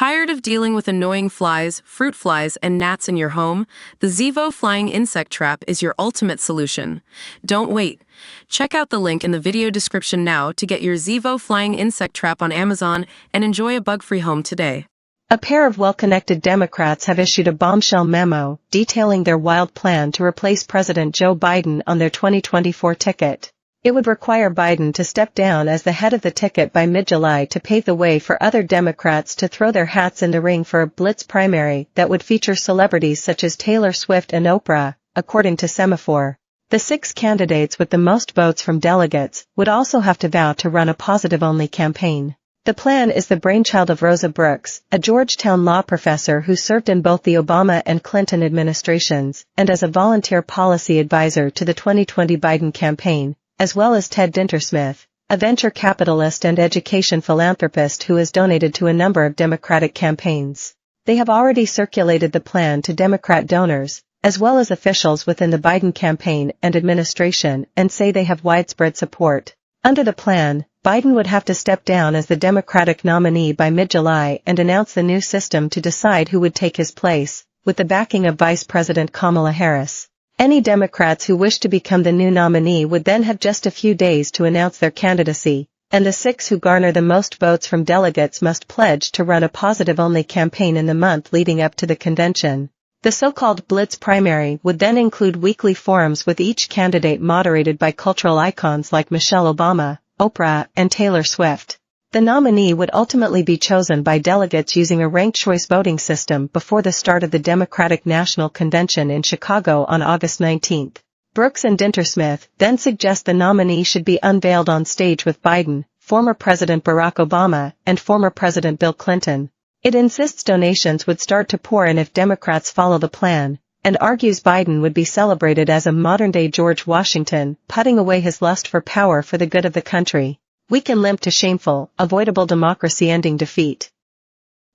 Tired of dealing with annoying flies, fruit flies, and gnats in your home? The Zevo Flying Insect Trap is your ultimate solution. Don't wait. Check out the link in the video description now to get your Zevo Flying Insect Trap on Amazon and enjoy a bug-free home today. A pair of well-connected Democrats have issued a bombshell memo detailing their wild plan to replace President Joe Biden on their 2024 ticket. It would require Biden to step down as the head of the ticket by mid-July to pave the way for other Democrats to throw their hats in the ring for a blitz primary that would feature celebrities such as Taylor Swift and Oprah, according to Semaphore. The 6 candidates with the most votes from delegates would also have to vow to run a positive-only campaign. The plan is the brainchild of Rosa Brooks, a Georgetown law professor who served in both the Obama and Clinton administrations and as a volunteer policy advisor to the 2020 Biden campaign, as well as Ted Dintersmith, a venture capitalist and education philanthropist who has donated to a number of Democratic campaigns. They have already circulated the plan to Democrat donors, as well as officials within the Biden campaign and administration, and say they have widespread support. Under the plan, Biden would have to step down as the Democratic nominee by mid-July and announce the new system to decide who would take his place, with the backing of Vice President Kamala Harris. Any Democrats who wish to become the new nominee would then have just a few days to announce their candidacy, and the 6 who garner the most votes from delegates must pledge to run a positive-only campaign in the month leading up to the convention. The so-called blitz primary would then include weekly forums with each candidate moderated by cultural icons like Michelle Obama, Oprah, and Taylor Swift. The nominee would ultimately be chosen by delegates using a ranked choice voting system before the start of the Democratic National Convention in Chicago on August 19. Brooks and Dintersmith then suggest the nominee should be unveiled on stage with Biden, former President Barack Obama, and former President Bill Clinton. It insists donations would start to pour in if Democrats follow the plan, and argues Biden would be celebrated as a modern-day George Washington, putting away his lust for power for the good of the country. We can limp to shameful, avoidable democracy-ending defeat.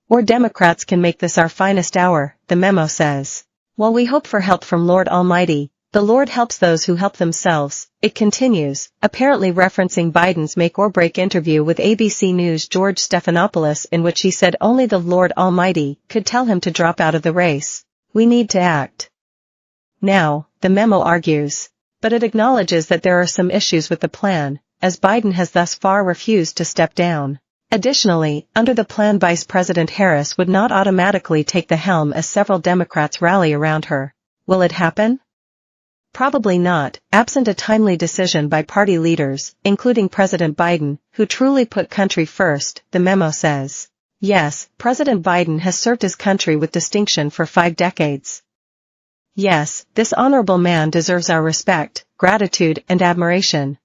Or Democrats can make this our finest hour, the memo says. While we hope for help from Lord Almighty, the Lord helps those who help themselves, it continues, apparently referencing Biden's make-or-break interview with ABC News' George Stephanopoulos in which he said only the Lord Almighty could tell him to drop out of the race. We need to act now, the memo argues. But it acknowledges that there are some issues with the plan, as Biden has thus far refused to step down. Additionally, under the plan Vice President Harris would not automatically take the helm as several Democrats rally around her. Will it happen? Probably not, absent a timely decision by party leaders, including President Biden, who truly put country first, the memo says. Yes, President Biden has served his country with distinction for 5 decades. Yes, this honorable man deserves our respect, gratitude, and admiration.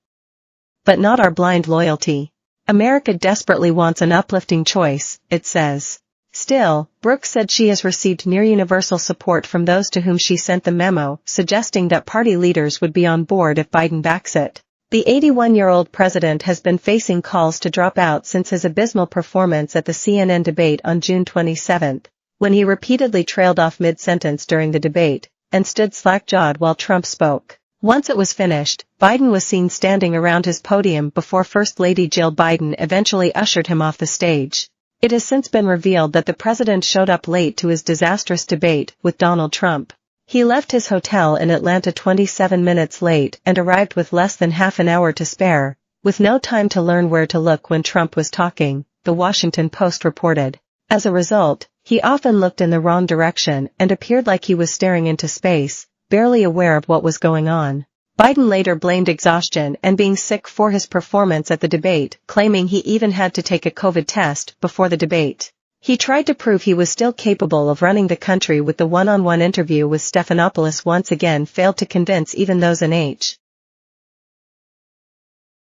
But not our blind loyalty. America desperately wants an uplifting choice, it says. Still, Brooks said she has received near-universal support from those to whom she sent the memo, suggesting that party leaders would be on board if Biden backs it. The 81-year-old president has been facing calls to drop out since his abysmal performance at the CNN debate on June 27, when he repeatedly trailed off mid-sentence during the debate, and stood slack-jawed while Trump spoke. Once it was finished, Biden was seen standing around his podium before First Lady Jill Biden eventually ushered him off the stage. It has since been revealed that the president showed up late to his disastrous debate with Donald Trump. He left his hotel in Atlanta 27 minutes late and arrived with less than half an hour to spare, with no time to learn where to look when Trump was talking, the Washington Post reported. As a result, he often looked in the wrong direction and appeared like he was staring into space, barely aware of what was going on. Biden later blamed exhaustion and being sick for his performance at the debate, claiming he even had to take a COVID test before the debate. He tried to prove he was still capable of running the country with the one-on-one interview with Stephanopoulos once again failed to convince even those in H.